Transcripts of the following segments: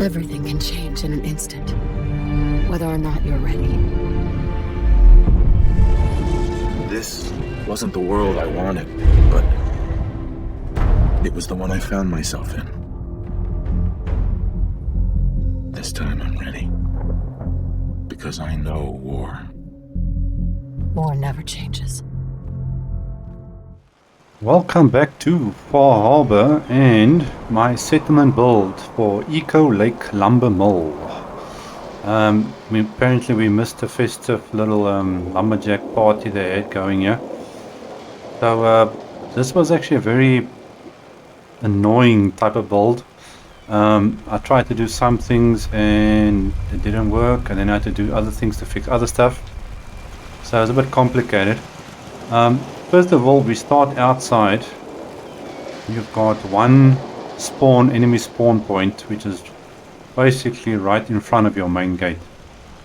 Everything can change in an instant, whether or not you're ready. This wasn't the world I wanted, but it was the one I found myself in. This time I'm ready. Because I know war. War never changes. Welcome back to Harbour and my settlement build for Eco Lake Lumber Mill. Apparently we missed a festive little lumberjack party they had going here. So this was actually a very annoying type of build. I tried to do some things and it didn't work, and then I had to do other things to fix other stuff. So it's a bit complicated. First of all, we start outside. You've got one enemy spawn point, which is basically right in front of your main gate.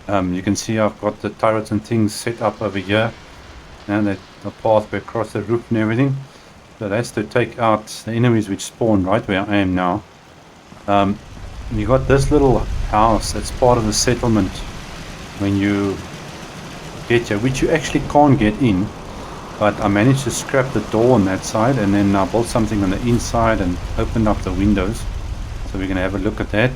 You can see I've got the turrets and things set up over here, and the pathway across the roof and everything. So that's to take out the enemies which spawn right where I am now. You got this little house that's part of the settlement when you get here, which you actually can't get in. But I managed to scrap the door on that side, and then I built something on the inside and opened up the windows. So we're going to have a look at that.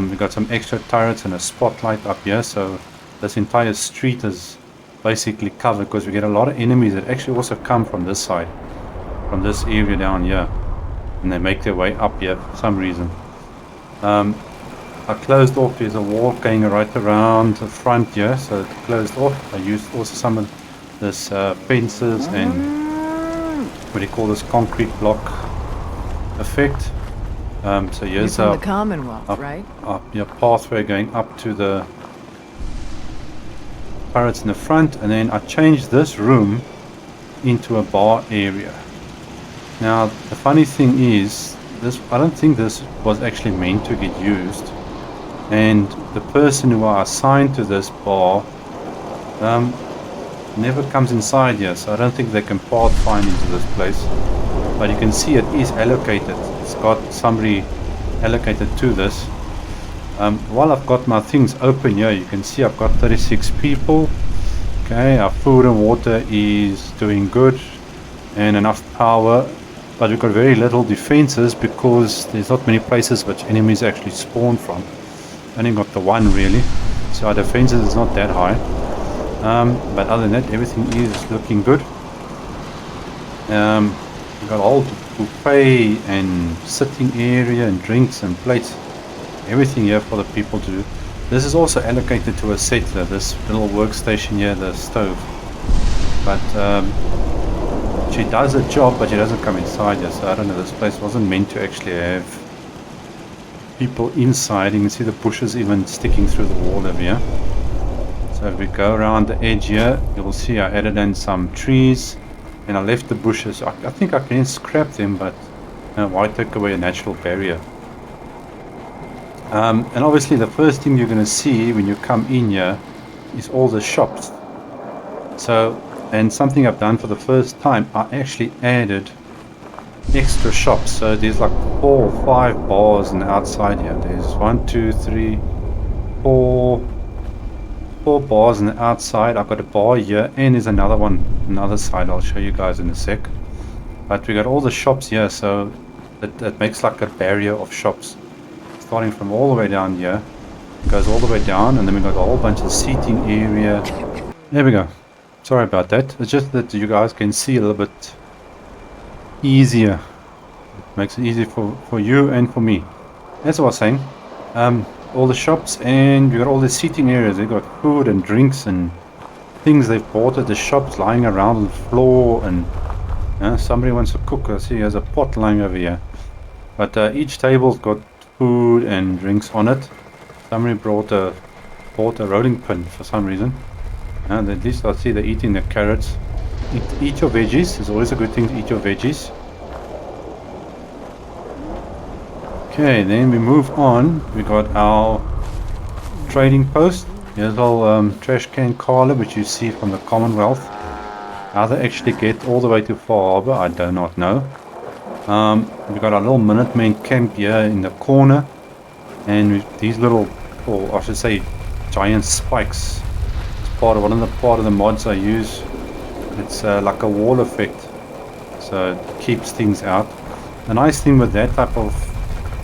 We've got some extra turrets and a spotlight up here, so this entire street is basically covered because we get a lot of enemies that actually also come from this side, from this area down here, and they make their way up here for some reason. I closed off, there's a wall going right around the front here, so it closed off. I used also some of this fences and what do you call this, concrete block effect. So here's the Commonwealth, right? Your pathway going up to the turrets in the front, and then I changed this room into a bar area. Now the funny thing is, I don't think this was actually meant to get used, and the person who I assigned to this bar never comes inside here, so I don't think they can pathfind into this place. But you can see it is allocated. It's got somebody allocated to this. While I've got my things open here, you can see I've got 36 people. Okay, our food and water is doing good and enough power, but we've got very little defenses because there's not many places which enemies actually spawn from. Only got the one really, so our defenses is not that high. But other than that, everything is looking good. We've got a whole buffet and sitting area and drinks and plates, everything here for the people to do. This is also allocated to a settler, this little workstation here, the stove. But she does a job, but she doesn't come inside here, so I don't know, this place wasn't meant to actually have people inside. You can see the bushes even sticking through the wall over here. So if we go around the edge here, you will see I added in some trees and I left the bushes. I think I can scrap them, but why take away a natural barrier? And obviously the first thing you're going to see when you come in here is all the shops. So, and something I've done for the first time, I actually added extra shops. So there's like 4 or 5 bars on the outside here. There's 1, 2, 3, 4 bars on the outside. I've got a bar here, and there's another one on the other side. I'll show you guys in a sec. But we got all the shops here, so that makes like a barrier of shops starting from all the way down here. It goes all the way down, and then we got a whole bunch of seating area. There we go. Sorry about that. It's just that you guys can see a little bit easier. It makes it easy for you and for me. As I was saying, all the shops, and you got all the seating areas. They got food and drinks and things they've bought at the shops lying around on the floor, and somebody wants to cook. I see there's a pot lying over here. But each table's got food and drinks on it. Somebody bought a rolling pin for some reason. And at least I see they're eating the carrots. Eat your veggies. It's always a good thing to eat your veggies. Okay, then we move on. We got our trading post. Here's our trash can Carla, which you see from the Commonwealth. How they actually get all the way to Far Harbour, I do not know. We got our little Minutemen camp here in the corner. And these little, or I should say, giant spikes. It's part of the mods I use. It's like a wall effect, so it keeps things out. The nice thing with that type of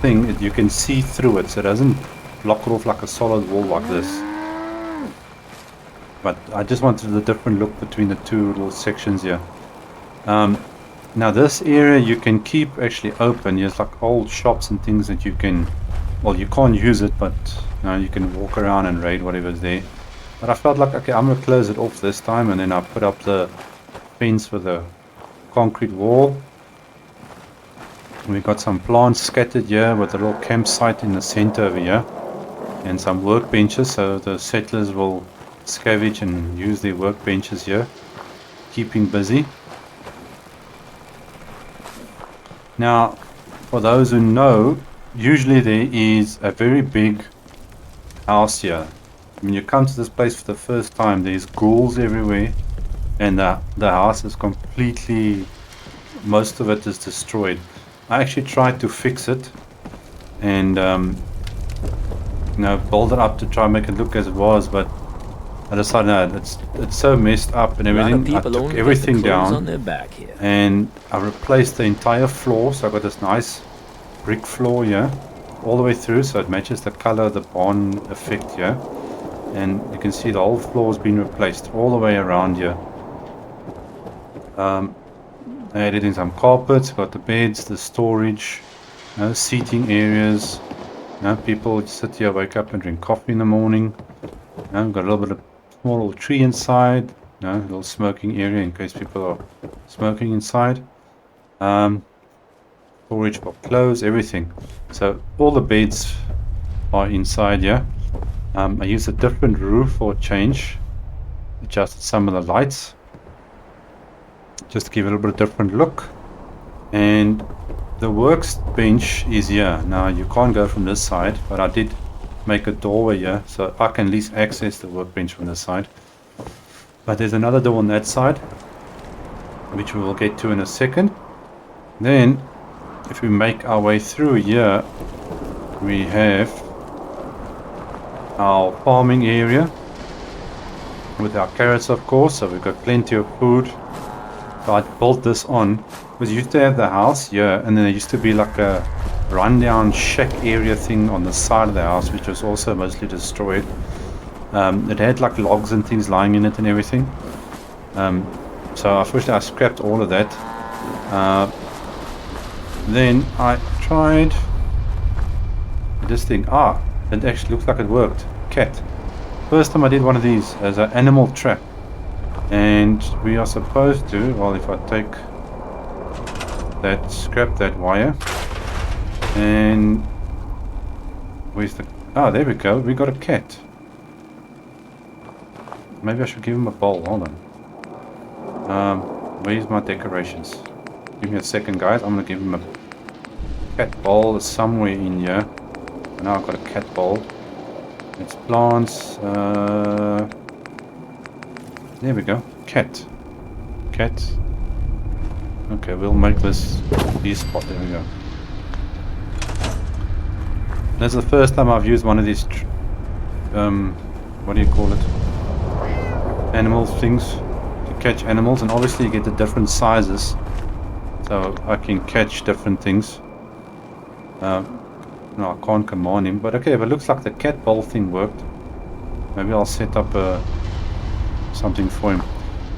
thing is you can see through it, so it doesn't block it off like a solid wall like this. But I just wanted a different look between the two little sections here. Now this area you can keep actually open. There's like old shops and things that you can, well, you can't use it, but you know, you can walk around and raid whatever's there. But I felt like, okay, I'm going to close it off this time, and then I put up the fence with a concrete wall. We got some plants scattered here with a little campsite in the center over here, and some workbenches, so the settlers will scavenge and use their workbenches here, keeping busy. Now, for those who know, usually there is a very big house here. When you come to this place for the first time, there's ghouls everywhere, and the house is completely, most of it is destroyed. I actually tried to fix it and you know, build it up to try and make it look as it was, but I decided no, it's so messed up and everything. I took everything down and I replaced the entire floor, so I got this nice brick floor here all the way through, so it matches the color of the barn effect here. And you can see the whole floor has been replaced all the way around here. I added in some carpets, got the beds, the storage, seating areas. People sit here, wake up and drink coffee in the morning. Got a little bit of small little tree inside. A little smoking area in case people are smoking inside. Storage for clothes, everything. So all the beds are inside here. I used a different roof for a change. Adjusted some of the lights, just to give it a little bit of different look. And the workbench is here. Now you can't go from this side, but I did make a doorway here, so I can at least access the workbench from this side. But there's another door on that side, which we will get to in a second. Then, if we make our way through here, we have our farming area with our carrots, of course, so we've got plenty of food. So I built this on because you used to have the house here, and then there used to be like a rundown shack area thing on the side of the house, which was also mostly destroyed. It had like logs and things lying in it and everything. So unfortunately I scrapped all of that. Then I tried this thing. It actually looks like it worked. Cat. First time I did one of these as an animal trap. And we are supposed to, well, if I take that, scrap that wire. And where's the, there we go. We got a cat. Maybe I should give him a bowl. Hold on. Where's my decorations? Give me a second, guys. I'm gonna give him a cat bowl somewhere in here. Now I've got a cat bowl. It's plants. There we go. Cat. Okay, we'll make this spot. There we go. That's the first time I've used one of these what do you call it, animal things to catch animals, and obviously you get the different sizes, so I can catch different things. No, I can't command him, but okay, but it looks like the cat bowl thing worked. Maybe I'll set up something for him.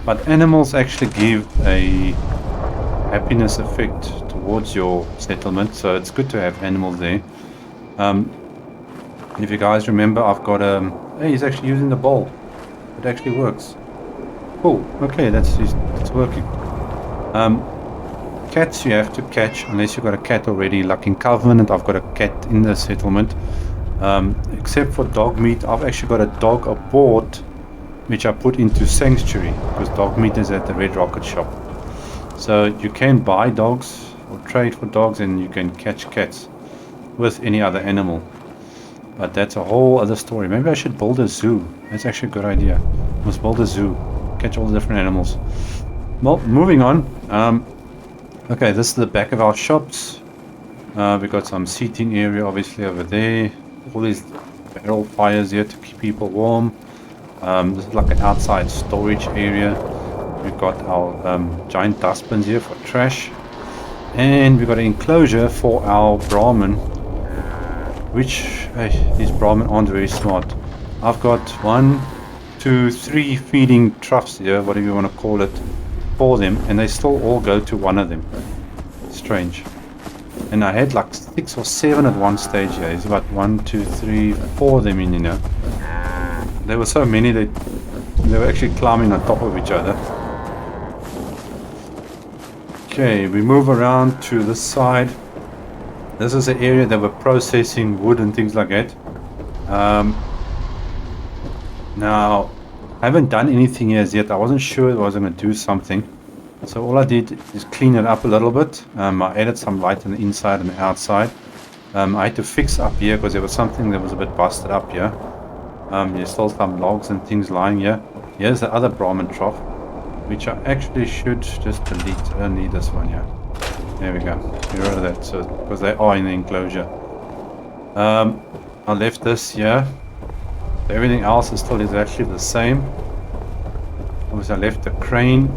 But animals actually give a happiness effect towards your settlement, so it's good to have animals there. If you guys remember, I've got hey, he's actually using the bowl. It actually works. Cool. Okay, it's working. Cats you have to catch unless you've got a cat already. Like in Covenant, I've got a cat in the settlement. Except for dog meat, I've actually got a dog aboard, which I put into Sanctuary, because dog meat is at the Red Rocket shop. So you can buy dogs or trade for dogs, and you can catch cats with any other animal. But that's a whole other story. Maybe I should build a zoo. That's actually a good idea. Let's build a zoo. Catch all the different animals. Well, moving on. Okay, this is the back of our shops. We've got some seating area obviously over there. all these barrel fires here to keep people warm. This is like an outside storage area. We've got our giant dustbins here for trash. And we've got an enclosure for our Brahmin, which these Brahmin aren't very smart. I've got 1, 2, 3 feeding troughs here, whatever you want to call it, for them, and they still all go to one of them. Strange. And I had like 6 or 7 at one stage here. There's about 1, 2, 3, 4 of them in, you know. There were so many that they were actually climbing on top of each other. Okay, we move around to this side. This is the area that we're processing wood and things like that. Now, I haven't done anything here as yet. I wasn't sure I was going to do something. So all I did is clean it up a little bit. I added some light on the inside and the outside. I had to fix up here because there was something that was a bit busted up here. There's still some logs and things lying here. Here's the other Brahmin trough, which I actually should just delete. I don't need this one here. There we go. Get rid of that, so because they are in the enclosure. I left this here. Everything else is still exactly the same. Obviously, I left the crane.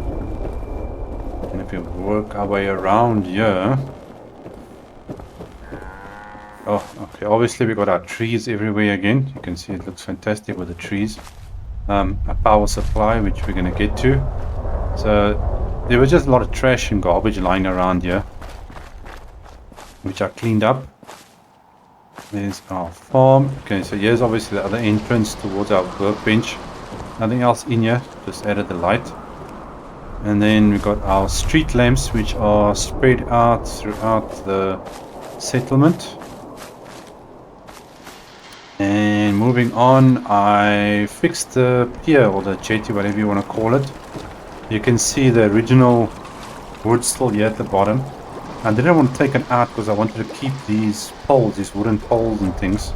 And if we work our way around here. Oh, okay. Obviously, we got our trees everywhere again. You can see it looks fantastic with the trees. A power supply, which we're going to get to. So there was just a lot of trash and garbage lying around here, which I cleaned up. There's our farm. Okay, so here's obviously the other entrance towards our workbench. Nothing else in here, just added the light. And then we got our street lamps, which are spread out throughout the settlement. And moving on, I fixed the pier or the jetty, whatever you want to call it. You can see the original wood still here at the bottom. I didn't want to take it out because I wanted to keep these poles, these wooden poles and things,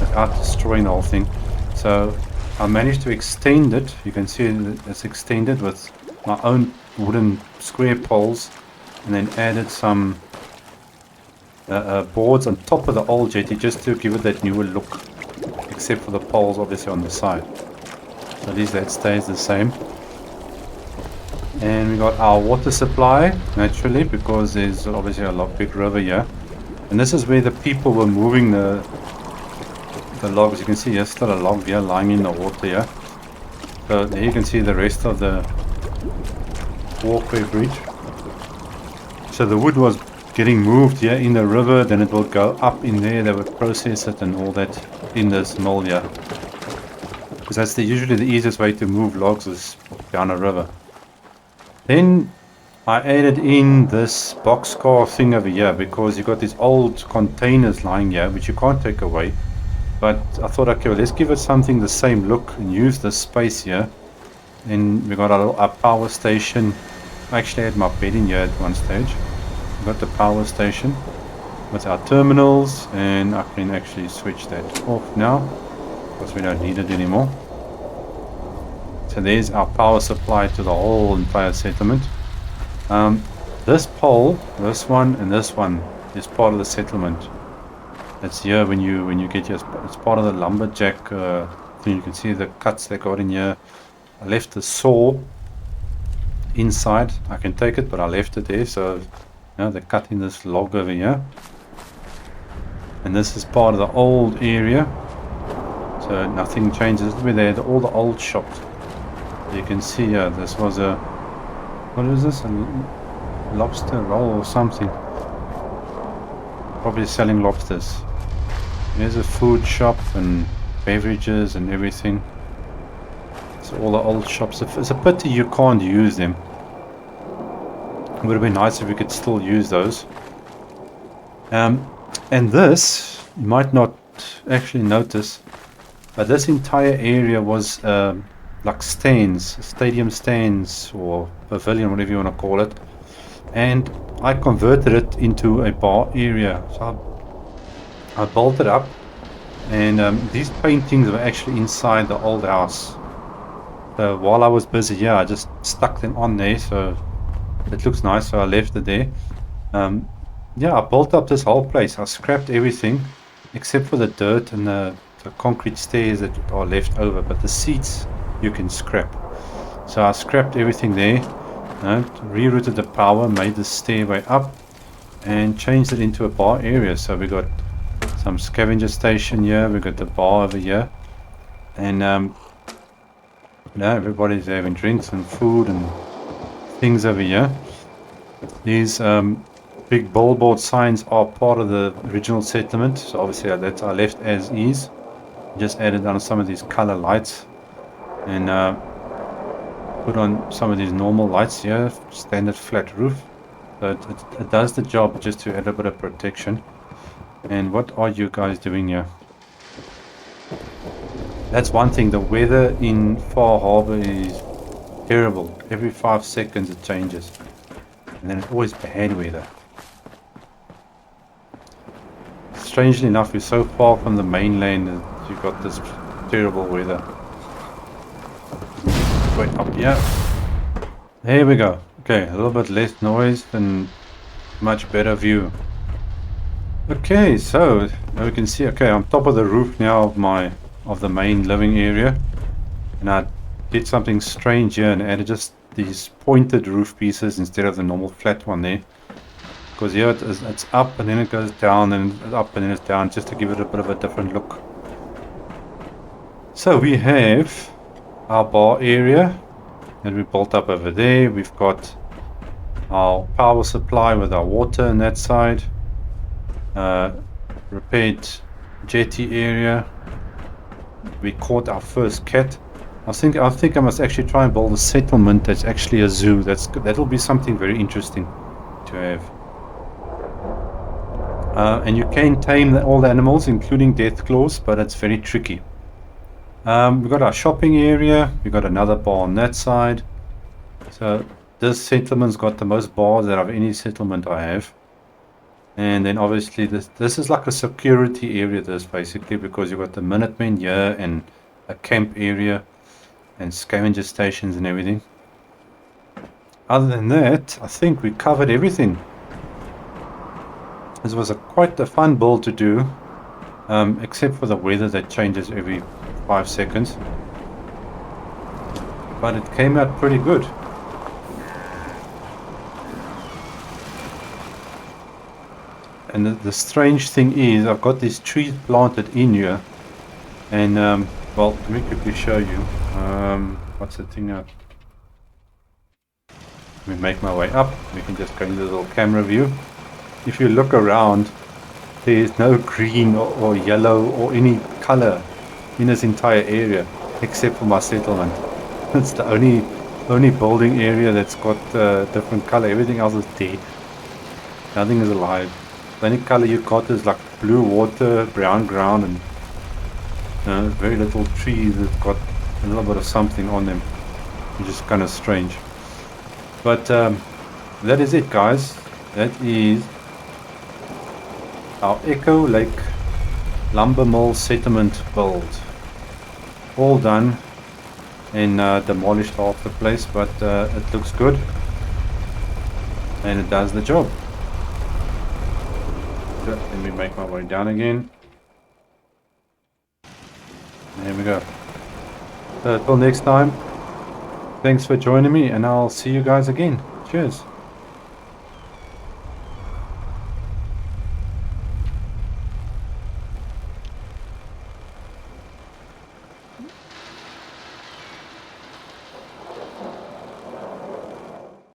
without destroying the whole thing. So I managed to extend it. You can see it's extended with my own wooden square poles, and then added some boards on top of the old jetty just to give it that newer look, except for the poles obviously on the side. So at least that stays the same. And we got our water supply, naturally, because there's obviously a big river here. And this is where the people were moving the logs. You can see there's still a log here lying in the water here. So there you can see the rest of the walkway bridge. So the wood was getting moved here in the river, then it will go up in there, they would process it and all that in this mill here. Because that's usually the easiest way to move logs is down a river. Then I added in this boxcar thing over here because you got these old containers lying here which you can't take away. But I thought, okay, well, let's give it something the same look and use this space here. Then we got our power station. I actually had my bed in here at one stage. We got the power station with our terminals, and I can actually switch that off now because we don't need it anymore. So there's our power supply to the whole entire settlement. This pole, this one, and this one is part of the settlement. That's here when you get here. It's part of the lumberjack thing. You can see the cuts they got in here. I left the saw inside. I can take it, but I left it there. So they're cutting this log over here. And this is part of the old area. So nothing changes. This is where they had all the old shops. You can see here, this was a, what is this? A lobster roll or something. Probably selling lobsters. There's a food shop and beverages and everything. So all the old shops. It's a pity you can't use them. It would have been nice if we could still use those. And this, you might not actually notice, but this entire area was like stands, stadium stands or pavilion, whatever you want to call it. And I converted it into a bar area. So I bolted up, and these paintings were actually inside the old house. So while I was busy here, I just stuck them on there, so it looks nice, so I left it there. Yeah, I built up this whole place. I scrapped everything, except for the dirt and the concrete stairs that are left over, but the seats you can scrap. So I scrapped everything there, rerouted the power, made the stairway up, and changed it into a bar area. So we got some scavenger station here, we got the bar over here, and everybody's having drinks and food and things over here. These big billboard signs are part of the original settlement, so obviously that's I left as is. Just added on some of these color lights and put on some of these normal lights here, standard flat roof. So it does the job just to add a bit of protection. And what are you guys doing here? That's one thing, the weather in Far Harbour is terrible. Every 5 seconds it changes. And then it's always bad weather. Strangely enough, we're so far from the mainland that you've got this terrible weather. Wait, up here. There we go. Okay, a little bit less noise and much better view. Okay, so now we can see, okay, I'm top of the roof now of the main living area. And I did something strange here and added just these pointed roof pieces instead of the normal flat one there. Because here it's up and then it goes down and up and then it's down, just to give it a bit of a different look. So we have our bar area that we built up over there. We've got our power supply with our water on that side. Repaired jetty area. We caught our first cat. I think I must actually try and build a settlement that's actually a zoo. That'll be something very interesting to have. And you can tame all the animals, including death claws, but it's very tricky. We've got our shopping area. We've got another bar on that side. So this settlement's got the most bars out of any settlement I have. And then obviously this is like a security area, this basically, because you've got the Minutemen here and a camp area and scavenger stations and everything. Other than that, I think we covered everything. This was quite a fun build to do, except for the weather that changes every 5 seconds. But it came out pretty good. And the strange thing is, I've got these trees planted in here. And, well, let me quickly show you. What's the thing up? Let me make my way up. We can just go into the little camera view. If you look around, there's no green or yellow or any color in this entire area, except for my settlement. It's the only building area that's got different color. Everything else is dead. Nothing is alive. The only color you got is like blue water, brown ground, and very little trees that got a little bit of something on them, which is kind of strange. But that is it, guys. That is our Echo Lake lumber mill settlement build. All done and demolished half the place, but it looks good and it does the job. Let me make my way down again. There we go. So until next time, thanks for joining me, and I'll see you guys again. Cheers.